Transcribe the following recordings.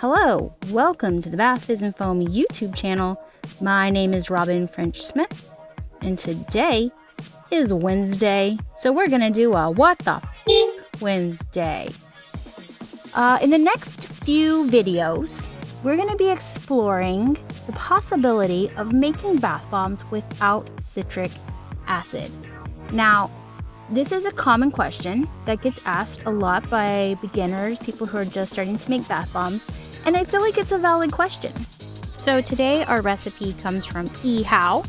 Hello, welcome to the Bath Fizz and Foam YouTube channel. My name is Robyn French Smith, and today is Wednesday, so we're gonna do a What the F Wednesday. In the next few videos, we're gonna be exploring the possibility of making bath bombs without citric acid. Now, this is a common question that gets asked a lot by beginners, people who are just starting to make bath bombs, and I feel like it's a valid question. So today our recipe comes from eHow.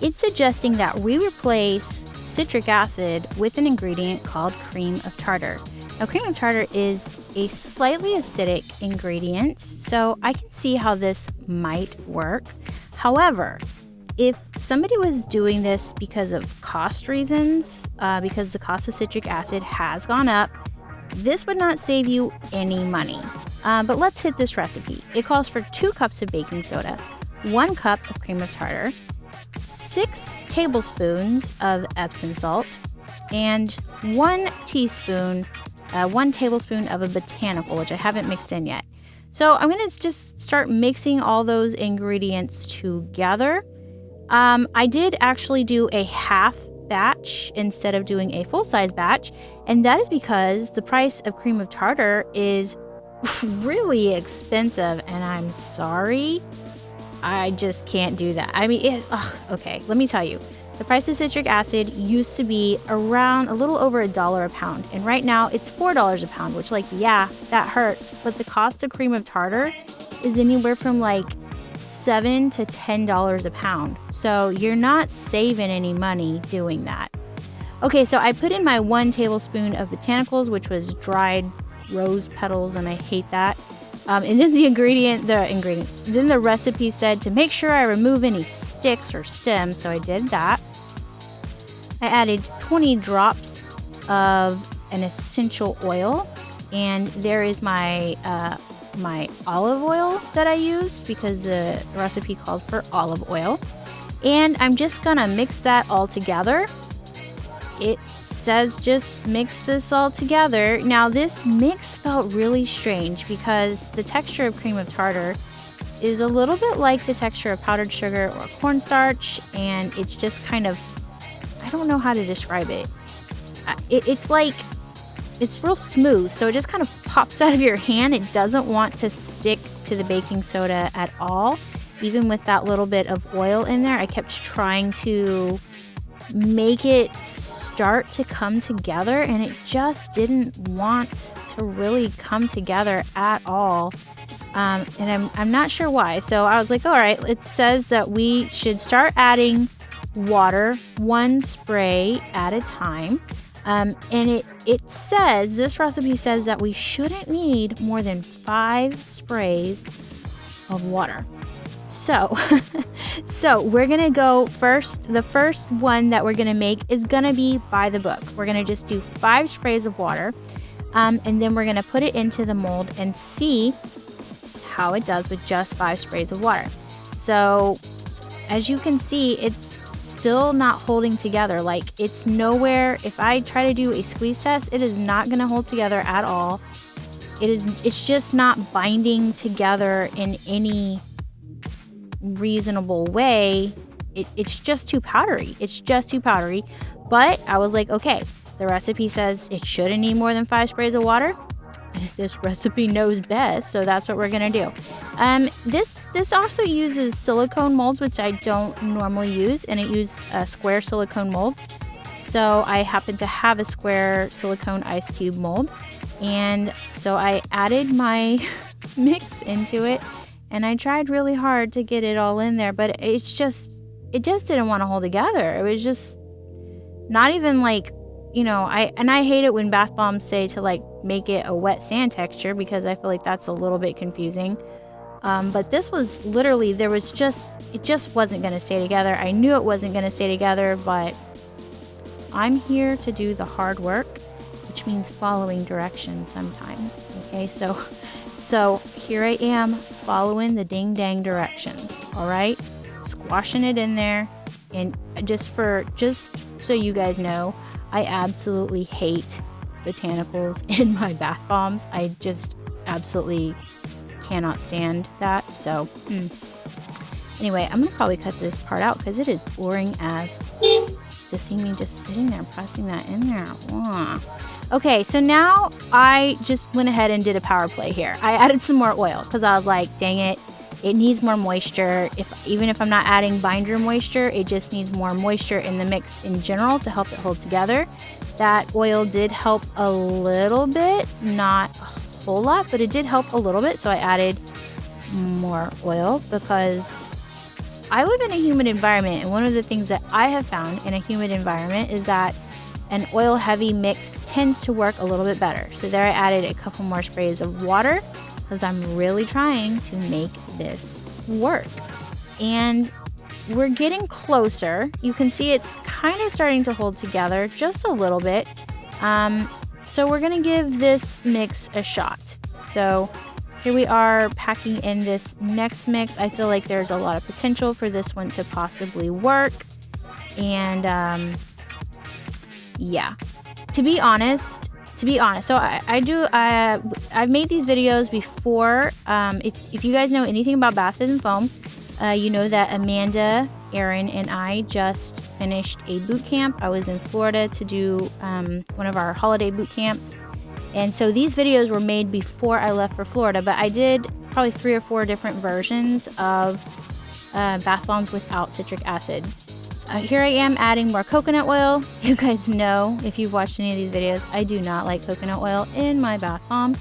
It's suggesting that we replace citric acid with an ingredient called cream of tartar. Now, cream of tartar is a slightly acidic ingredient, so I can see how this might work. However, if somebody was doing this because of cost reasons, because the cost of citric acid has gone up, this would not save you any money. But let's hit this recipe. It calls for 2 cups of baking soda, 1 cup of cream of tartar, 6 tablespoons of Epsom salt, and 1 tablespoon of a botanical, which I haven't mixed in yet. So I'm gonna just start mixing all those ingredients together. I did actually do a half batch instead of doing a full-size batch, and that is because the price of cream of tartar is really expensive, and I'm sorry, I just can't do that. I mean, okay, let me tell you. The price of citric acid used to be around a little over $1 a pound, and right now it's $4 a pound, which, like, yeah, that hurts, but the cost of cream of tartar is anywhere from like $7 to $10 a pound. So you're not saving any money doing that. Okay, so I put in my 1 tablespoon of botanicals, which was dried rose petals, and I hate that. And then then the recipe said to make sure I remove any sticks or stems, so I did that. I added 20 drops of an essential oil, and there is my my olive oil that I used because the recipe called for olive oil. And I'm just gonna mix that all together. It says just mix this all together. Now, this mix felt really strange because the texture of cream of tartar is a little bit like the texture of powdered sugar or cornstarch, and it's just kind of, I don't know how to describe it. It's like, it's real smooth, so it just kind of pops out of your hand. It doesn't want to stick to the baking soda at all. Even with that little bit of oil in there, I kept trying to make it start to come together, and it just didn't want to really come together at all. And I'm not sure why. So I was like, all right, it says that we should start adding water 1 spray at a time. And it says, this recipe says that we shouldn't need more than 5 sprays of water. So, so we're gonna go first. The first one that we're gonna make is gonna be by the book. We're gonna just do 5 sprays of water, and then we're gonna put it into the mold and see how it does with just 5 sprays of water. So, as you can see, it's still not holding together. Like, it's nowhere. If I try to do a squeeze test, it is not going to hold together at all. It's just not binding together in any reasonable way. It's just too powdery. It's just too powdery. But I was like, okay, the recipe says it shouldn't need more than 5 sprays of water. This recipe knows best, so that's what we're gonna do. This also uses silicone molds, which I don't normally use, and it used square silicone molds. So I happen to have a square silicone ice cube mold, and so I added my mix into it, and I tried really hard to get it all in there, but it just didn't want to hold together. It was just not even like, you know, I hate it when bath bombs say to like make it a wet sand texture, because I feel like that's a little bit confusing. But this was literally, it just wasn't going to stay together. I knew it wasn't going to stay together, but I'm here to do the hard work, which means following directions sometimes. Okay, so here I am following the ding dang directions. All right, squashing it in there, and just so you guys know, I absolutely hate botanicals in my bath bombs. I just absolutely cannot stand that. So anyway, I'm gonna probably cut this part out because it is boring as to see me just sitting there pressing that in there. Okay, so now I just went ahead and did a power play here. I added some more oil because I was like, dang it, it needs more moisture. Even if I'm not adding binder moisture, it just needs more moisture in the mix in general to help it hold together. That oil did help a little bit, not a whole lot, but it did help a little bit. So I added more oil because I live in a humid environment, and one of the things that I have found in a humid environment is that an oil heavy mix tends to work a little bit better. So there I added a couple more sprays of water because I'm really trying to make this work. And we're getting closer. You can see it's kind of starting to hold together just a little bit. So we're gonna give this mix a shot. So here we are packing in this next mix. I feel like there's a lot of potential for this one to possibly work. And yeah, to be honest, so I've made these videos before. If you guys know anything about Bath Fizz and Foam, you know that Amanda, Erin, and I just finished a boot camp. I was in Florida to do one of our holiday boot camps. And so these videos were made before I left for Florida, but I did probably 3 or 4 different versions of bath bombs without citric acid. Here I am adding more coconut oil. You guys know, if you've watched any of these videos, I do not like coconut oil in my bath bomb.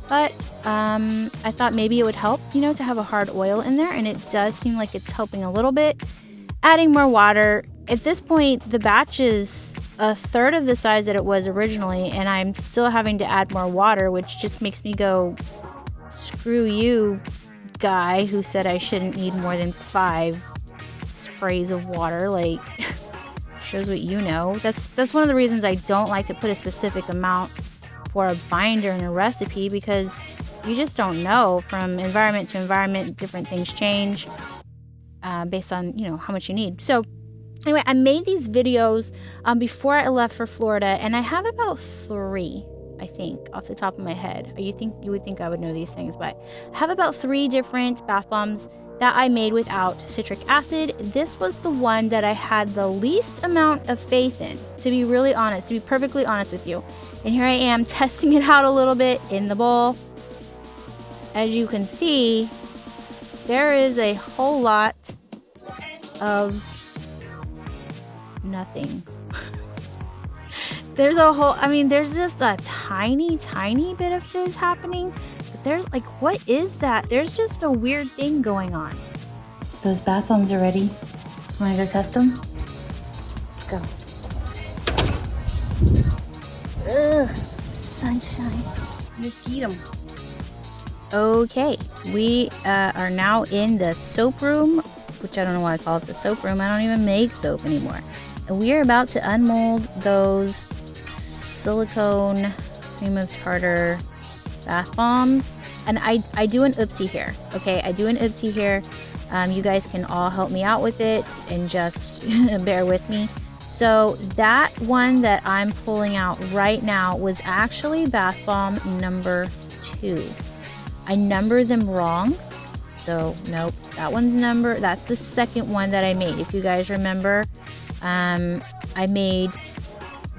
But I thought maybe it would help, you know, to have a hard oil in there, and it does seem like it's helping a little bit. Adding more water. At this point, the batch is 1/3 of the size that it was originally, and I'm still having to add more water, which just makes me go, screw you, guy who said I shouldn't need more than 5 sprays of water. Like, shows what you know. That's one of the reasons I don't like to put a specific amount for a binder in a recipe, because you just don't know. From environment to environment, different things change based on, you know, how much you need. So anyway, I made these videos before I left for Florida, and I have about 3, I think, off the top of my head. You would think I would know these things, but I have about 3 different bath bombs that I made without citric acid. This was the one that I had the least amount of faith in, to be really honest, to be perfectly honest with you. And here I am testing it out a little bit in the bowl. As you can see, there is a whole lot of nothing. There's just a tiny bit of fizz happening. But there's like, what is that? There's just a weird thing going on. Those bath bombs are ready. Want to go test them? Let's go. Ugh, sunshine. Let's heat them. Okay, we are now in the soap room, which I don't know why I call it the soap room. I don't even make soap anymore. And we are about to unmold those silicone cream of tartar bath bombs. And I do an oopsie here. Okay, I do an oopsie here. You guys can all help me out with it and just bear with me. So that one that I'm pulling out right now was actually bath bomb number 2. I numbered them wrong. So nope, that's the second one that I made. If you guys remember, I made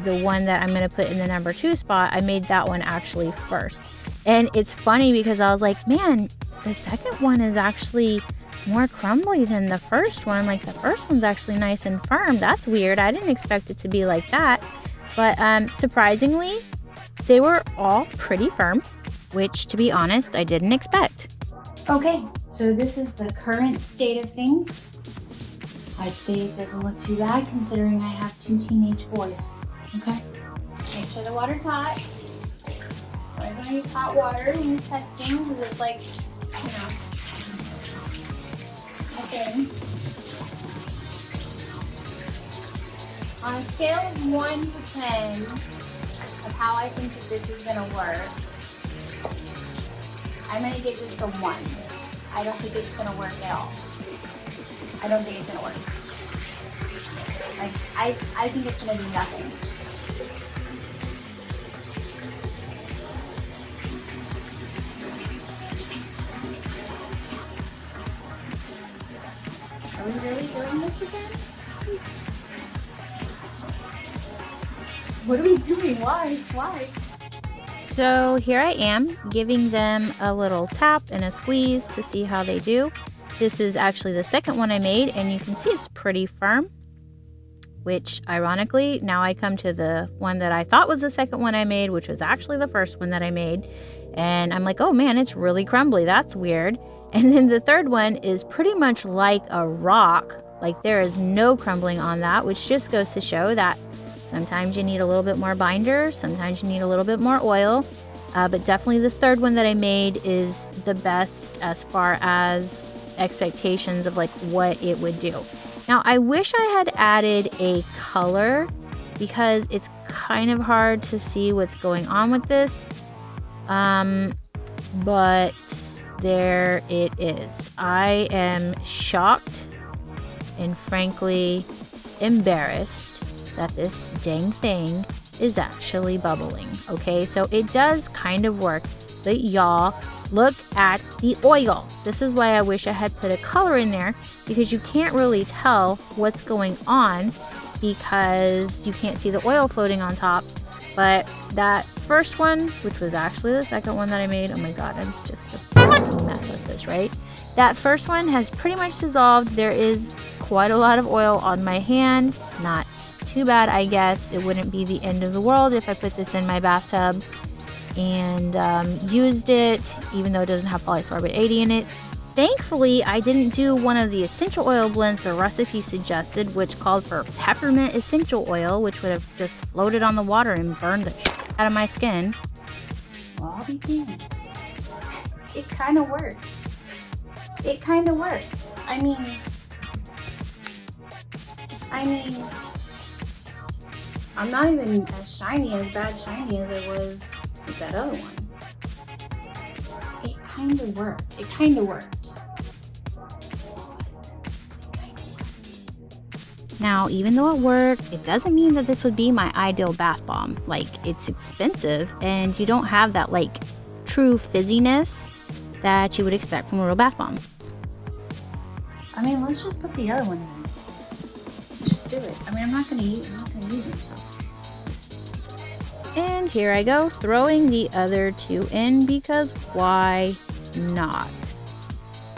the one that I'm gonna put in the number 2 spot. I made that one actually first. And it's funny because I was like, man, the second one is actually more crumbly than the first one. Like, the first one's actually nice and firm. That's weird. I didn't expect it to be like that. But surprisingly, they were all pretty firm, which, to be honest, I didn't expect. Okay, so this is the current state of things. I'd say it doesn't look too bad considering I have 2 teenage boys. Okay, make sure the water's hot. Always want to use hot water when you're testing because it's like, you know, a thing. On a scale of 1 to 10 of how I think that this is going to work, I'm going to give this a 1. I don't think it's going to work at all. I don't think it's going to work. I think it's going to do nothing. we really doing this again? What are we doing? Why? So here I am giving them a little tap and a squeeze to see how they do. This is actually the second one I made, and you can see it's pretty firm, which ironically, now I come to the one that I thought was the second one I made, which was actually the first one that I made. And I'm like, oh man, it's really crumbly. That's weird. And then the third one is pretty much like a rock. Like there is no crumbling on that, which just goes to show that sometimes you need a little bit more binder, sometimes you need a little bit more oil, but definitely the third one that I made is the best as far as expectations of like what it would do. Now I wish I had added a color because it's kind of hard to see what's going on with this, but there it is. I am shocked and frankly embarrassed that this dang thing is actually bubbling. Okay, so it does kind of work, but y'all, look at the oil. This is why I wish I had put a color in there, because you can't really tell what's going on because you can't see the oil floating on top. But that first one, which was actually the second one that I made, oh my god, I'm just a fucking mess with this, right? That first one has pretty much dissolved. There is quite a lot of oil on my hand. Not too bad, I guess. It wouldn't be the end of the world if I put this in my bathtub and used it, even though it doesn't have polysorbate 80 in it. Thankfully, I didn't do one of the essential oil blends the recipe suggested, which called for peppermint essential oil, which would have just floated on the water and burned the shit out of my skin. Well, I'll be damned. It kind of worked. It kind of worked. I mean, I'm not even as bad shiny as it was with that other one. It kind of worked. Now, even though it worked, it doesn't mean that this would be my ideal bath bomb. Like, it's expensive and you don't have that like true fizziness that you would expect from a real bath bomb. I mean, let's just put the other one in. Let's just do it. I mean, I'm not gonna use them, so. And here I go, throwing the other two in because why not?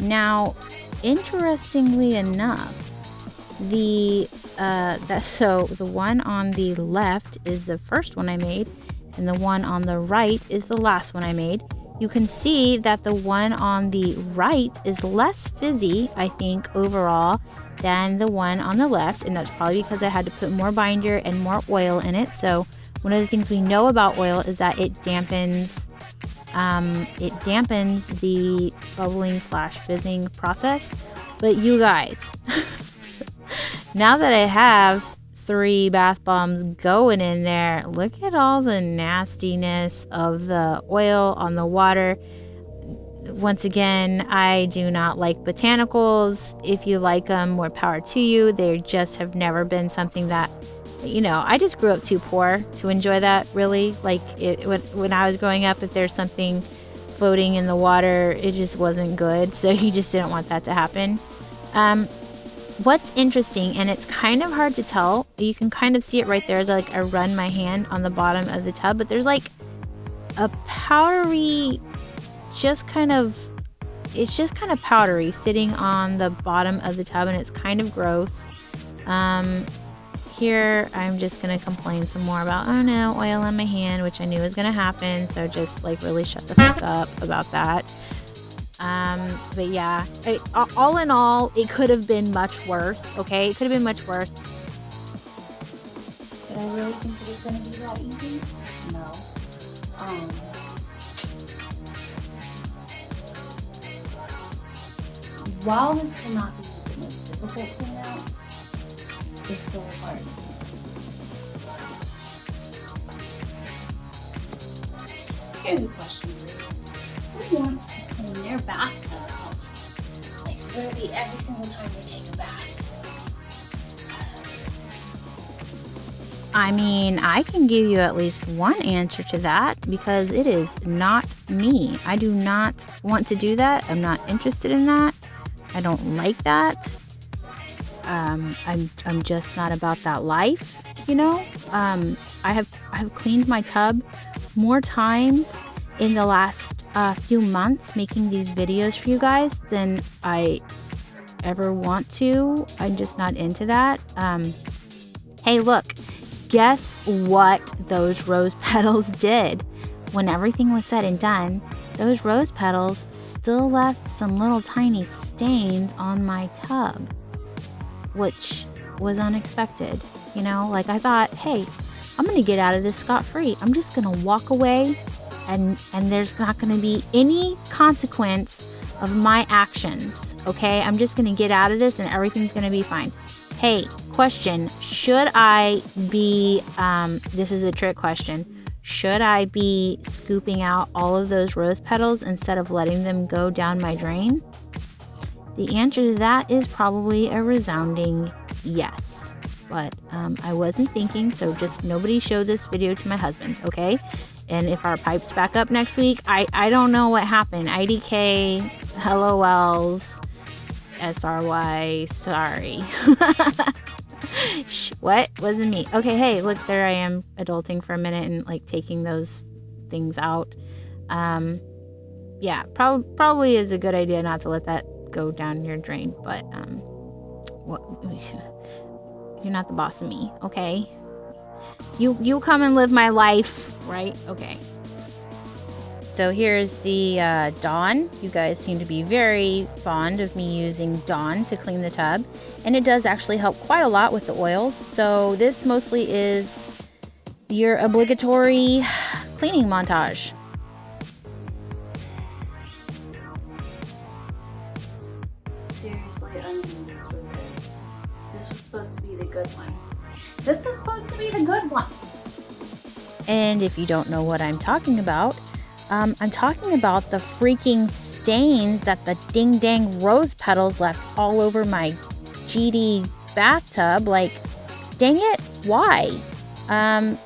Now, interestingly enough, the one on the left is the first one I made, and the one on the right is the last one I made. You can see that the one on the right is less fizzy, I think, overall, than the one on the left, and that's probably because I had to put more binder and more oil in it. So one of the things we know about oil is that it dampens the bubbling / fizzing process. But you guys, now that I have 3 bath bombs going in there, look at all the nastiness of the oil on the water. Once again, I do not like botanicals. If you like them, more power to you. They just have never been something that, you know, I just grew up too poor to enjoy that, really. Like, when I was growing up, if there's something floating in the water, it just wasn't good. So you just didn't want that to happen. What's interesting, and it's kind of hard to tell, you can kind of see it right there as like I run my hand on the bottom of the tub, but there's like a powdery, it's just kind of powdery sitting on the bottom of the tub, and it's kind of gross. Here I'm just gonna complain some more about, oh no, oil on my hand, which I knew was gonna happen, so just like really shut the fuck up about that. But yeah, all in all, it could have been much worse. Okay, it could have been much worse. Did I really think it was gonna be that easy? No. While this will not be the most difficult clean out, it's still hard. Here's a question for you. Who wants to clean their bathtub like literally every single time they take a bath? I mean, I can give you at least one answer to that, because it is not me. I do not want to do that. I'm not interested in that. I don't like that. I'm just not about that life, you know. I have cleaned my tub more times in the last few months making these videos for you guys than I ever want to. I'm just not into that. Hey, look, guess what those rose petals did? When everything was said and done, those rose petals still left some little tiny stains on my tub, which was unexpected. You know, like I thought, hey, I'm gonna get out of this scot-free. I'm just gonna walk away and there's not gonna be any consequence of my actions, okay? I'm just gonna get out of this and everything's gonna be fine. Hey, question, should I be, this is a trick question, should I be scooping out all of those rose petals instead of letting them go down my drain? The answer to that is probably a resounding yes. But I wasn't thinking, so just nobody show this video to my husband, okay? And if our pipes back up next week, I don't know what happened. IDK, LOLs, SRY, sorry. What? Wasn't me. Okay, hey, look, there I am adulting for a minute and like taking those things out. Yeah, probably is a good idea not to let that go down your drain, but what? You're not the boss of me, okay? You come and live my life, right? Okay. So here's the Dawn. You guys seem to be very fond of me using Dawn to clean the tub. And it does actually help quite a lot with the oils. So this mostly is your obligatory cleaning montage. Seriously, I'm used with this. This was supposed to be the good one. This was supposed to be the good one. And if you don't know what I'm talking about, I'm talking about the freaking stains that the ding dang rose petals left all over my GD bathtub. Like, dang it, why? I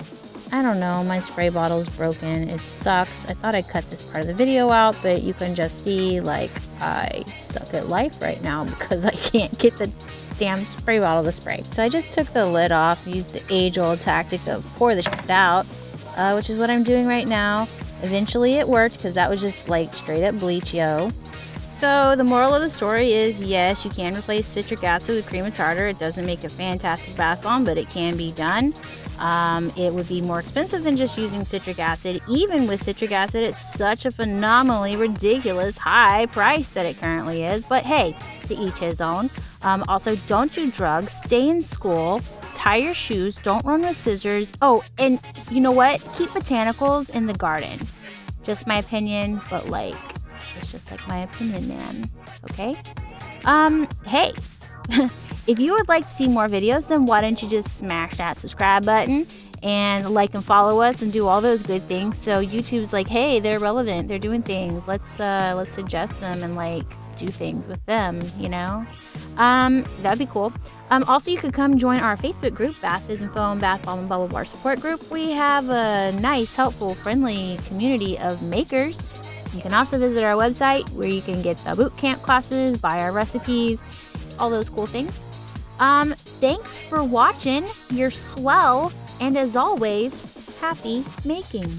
don't know, my spray bottle's broken. It sucks. I thought I cut this part of the video out, but you can just see, like, I suck at life right now because I can't get the damn spray bottle to spray. So I just took the lid off, used the age-old tactic of pour the shit out, which is what I'm doing right now. Eventually it worked because that was just like straight up bleach, yo. So the moral of the story is, yes, you can replace citric acid with cream of tartar. It doesn't make a fantastic bath bomb, but it can be done. It would be more expensive than just using citric acid. Even with citric acid, it's such a phenomenally ridiculous high price that it currently is. But hey, to each his own. Also, don't do drugs. Stay in school. Tie your shoes. Don't run with scissors. Oh, and you know what? Keep botanicals in the garden. Just my opinion, but like, it's just like my opinion, man. Okay? Hey. If you would like to see more videos, then why don't you just smash that subscribe button and like and follow us and do all those good things. So YouTube's like, hey, they're relevant. They're doing things. Let's suggest them and like do things with them, you know? That'd be cool. Also, you could come join our Facebook group, Bath Fizz and Foam, Bath Bomb and Bubble Bar Support Group. We have a nice, helpful, friendly community of makers. You can also visit our website where you can get the boot camp classes, buy our recipes, all those cool things. Thanks for watching. You're swell. And as always, happy making.